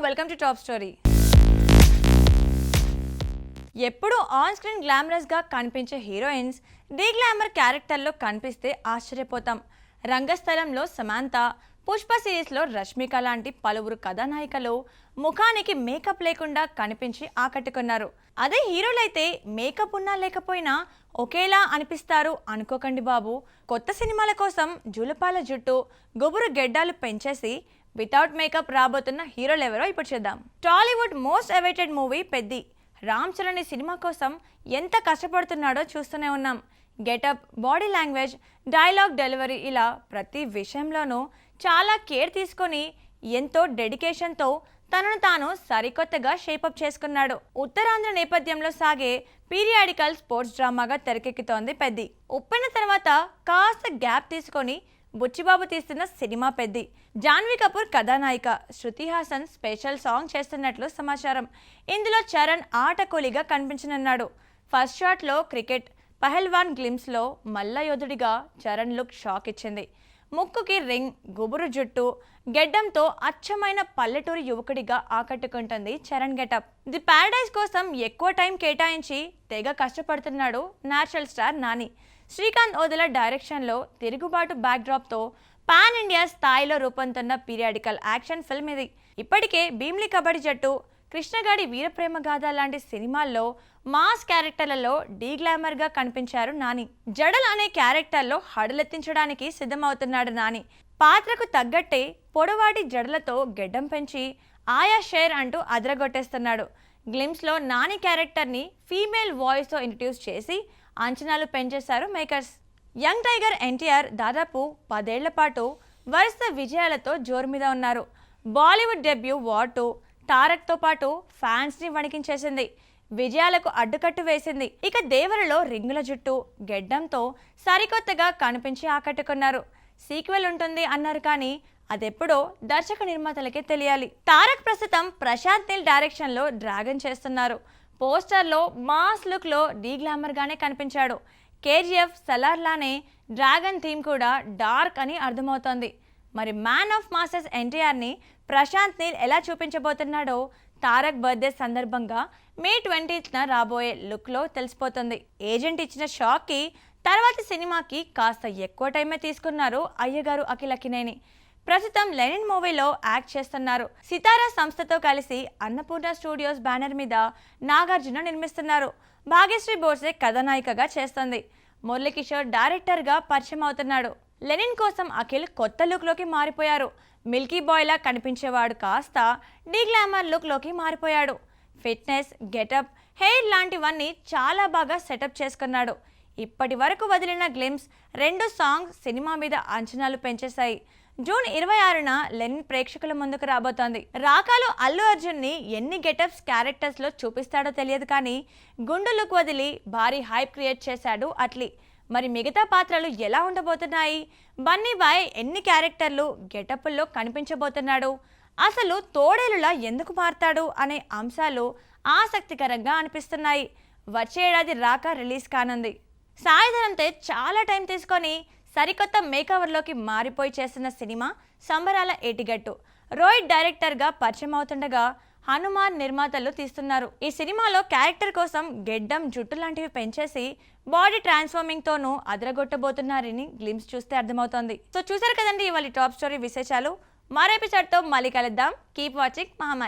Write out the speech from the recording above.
Welcome to top story. ఎప్పుడు on screen గ్లామరస్గా కనిపించే heroines glamour క్యారెక్టర్లో కనిపిస్తే ఆశ్చర్యపోతాం. రంగస్థలంలో సమాంత, పుష్ప సిరీస్లో రష్మిక లాంటి పలువురు కథానాయికలు ముఖానికి మేకప్ లేకుండా కనిపించి ఆకట్టుకున్నారు. అదే హీరోలైతే మేకప్ ఉన్నా లేకపోయినా ఒకేలా అనిపిస్తారు అనుకోకండి బాబు. కొత్త సినిమాల కోసం జులుపాల జుట్టు, గుబురు గెడ్డాలు పెంచేసి వితౌట్ మేకప్ రాబోతున్న హీరోలు ఎవరో ఇప్పుడు చూద్దాం. Tollywood most awaited movie Peddi. Ram Charan cinema కోసం ఎంత కష్టపడుతున్నాడో చూస్తూనే ఉన్నాం. Getup, body language, dialogue delivery ఇలా ప్రతి విషయంలోనూ చాలా కేర్ తీసుకొని ఎంతో డెడికేషన్తో తనను తాను సరికొత్తగా షేపప్ చేసుకున్నాడు. ఉత్తరాంధ్ర నేపథ్యంలో సాగే పీరియాడికల్ స్పోర్ట్స్ డ్రామాగా తెరకెక్కుతోంది పెద్ది. ఉప్పెన తర్వాత కాస్త గ్యాప్ తీసుకొని బుచ్చిబాబు తీస్తున్న సినిమా పెద్ది. జాన్వీ కపూర్ కథానాయిక, శృతి హాసన్ స్పెషల్ సాంగ్ చేస్తున్నట్లు సమాచారం. ఇందులో చరణ్ ఆటకూలిగా కనిపించనున్నాడు. ఫస్ట్ షాట్లో క్రికెట్ పహల్వాన్ గ్లిమ్స్లో మల్ల యోధుడిగా చరణ్ లుక్ షాక్ ఇచ్చింది. ముక్కుకి రింగ్, గుబురు జుట్టు, గెడ్డంతో అచ్చమైన పల్లెటూరి యువకుడిగా ఆకట్టుకుంటుంది చరణ్ గెటప్. ది ప్యారడైజ్ కోసం ఎక్కువ టైం కేటాయించి తెగ కష్టపడుతున్నాడు నేచురల్ స్టార్ నాని. శ్రీకాంత్ ఓదెల డైరెక్షన్లో తిరుగుబాటు బ్యాక్డ్రాప్తో పాన్ ఇండియా స్థాయిలో రూపొందుతున్న పీరియాడికల్ యాక్షన్ ఫిల్మ్ ఇది. ఇప్పటికే భీమ్లీ కబడ్డీ జట్టు, కృష్ణగాడి వీరప్రేమ గాథ లాంటి సినిమాల్లో మాస్ క్యారెక్టర్లలో గ్లామర్గా కనిపించారు నాని. జడల్ అనే క్యారెక్టర్లో హడలెత్తించడానికి సిద్ధమవుతున్నాడు నాని. పాత్రకు తగ్గట్టే పొడవాటి జడలతో గెడ్డం పెంచి ఆయా షేర్ అంటూ అదరగొట్టేస్తున్నాడు. గ్లిమ్స్లో నాని క్యారెక్టర్ని ఫీమేల్ వాయిస్తో ఇంట్రడ్యూస్ చేసి అంచనాలు పెంచేశారు మేకర్స్. యంగ్ టైగర్ ఎన్టీఆర్ దాదాపు 10 ఏళ్ల పాటు వరుస విజయాలతో జోరు మీద ఉన్నారు. బాలీవుడ్ డెబ్యూ వార్ 2 తారక్తో పాటు ఫ్యాన్స్ని వణికించేసింది. విజయాలకు అడ్డుకట్టు వేసింది. ఇక దేవరలో రింగుల జుట్టు, గెడ్డంతో సరికొత్తగా కనిపించి ఆకట్టుకున్నారు. సీక్వెల్ ఉంటుంది అన్నారు కానీ అదెప్పుడో దర్శక నిర్మాతలకే తెలియాలి. తారక్ ప్రస్తుతం ప్రశాంత్ నీల్ డైరెక్షన్లో డ్రాగన్ చేస్తున్నారు. పోస్టర్లో మాస్ లుక్లో గ్లామర్గానే కనిపించాడు. కేజీఎఫ్, సలార్ లానే డ్రాగన్ థీమ్ కూడా డార్క్ అని అర్థమవుతోంది. మరి మ్యాన్ ఆఫ్ మాసెస్ ఎన్టీఆర్ని ప్రశాంత్ నీల్ ఎలా చూపించబోతున్నాడో తారక్ బర్త్డే సందర్భంగా మే 20న రాబోయే లుక్లో తెలిసిపోతుంది. ఏజెంట్ ఇచ్చిన షాక్కి తర్వాతి సినిమాకి కాస్త ఎక్కువ టైమే తీసుకున్నారు అయ్యగారు అఖిల్ అక్కినేని. ప్రస్తుతం లెనిన్ మూవీలో యాక్ట్ చేస్తున్నారు. సితారా సంస్థతో కలిసి అన్నపూర్ణ స్టూడియోస్ బ్యానర్ మీద నాగార్జున నిర్మిస్తున్నారు. భాగ్యశ్రీ బోర్సే కథానాయికగా చేస్తుంది. మురళీకిషోర్ డైరెక్టర్గా పరిచయం అవుతున్నాడు. లెనిన్ కోసం అఖిల్ కొత్త లుక్లోకి మారిపోయారు. మిల్కీ బాయ్లా కనిపించేవాడు కాస్త గ్లామర్ లుక్లోకి మారిపోయాడు. ఫిట్నెస్, గెటప్, హెయిర్ లాంటివన్నీ చాలా బాగా సెటప్ చేసుకున్నాడు. ఇప్పటి వరకు వదిలిన గ్లిమ్స్ 2 సాంగ్స్ సినిమా మీద అంచనాలు పెంచేశాయి. జూన్ 26న లెనిన్ ప్రేక్షకుల ముందుకు రాబోతోంది. రాకాలో అల్లు అర్జున్ని ఎన్ని గెటప్స్ క్యారెక్టర్స్లో చూపిస్తాడో తెలియదు కానీ గుండు లుక్ వదిలి భారీ హైప్ క్రియేట్ చేశాడు అట్లీ. మరి మిగతా పాత్రలు ఎలా ఉండబోతున్నాయి? బన్నీ బాయ్ ఎన్ని క్యారెక్టర్లు, గెటప్ల్లో కనిపించబోతున్నాడు? అసలు తోడేలులా ఎందుకు మారతాడు అనే అంశాలు ఆసక్తికరంగా అనిపిస్తున్నాయి. వచ్చే ఏడాది రాక రిలీజ్ కానుంది. సాయిధరంతో చాలా టైం తీసుకొని సరికొత్త మేకవర్లోకి మారిపోయి చేస్తున్న సినిమా సంబరాల ఏటిగట్టు. రోహిత్ డైరెక్టర్గా పరిచయం అవుతుండగా హనుమాన్ నిర్మాతలు తీస్తున్నారు. ఈ సినిమాలో క్యారెక్టర్ కోసం గెడ్డం, జుట్టు లాంటివి పెంచేసి బాడీ ట్రాన్స్ఫార్మింగ్తోనూ అదరగొట్టబోతున్నారని గ్లిమ్స్ చూస్తే అర్థమవుతోంది. సో చూసారు కదండి ఇవాళ టాప్ స్టోరీ విశేషాలు. మరో ఎపిసోడ్తో మళ్ళీ కలుద్దాం. Keep watching Mahaa Max.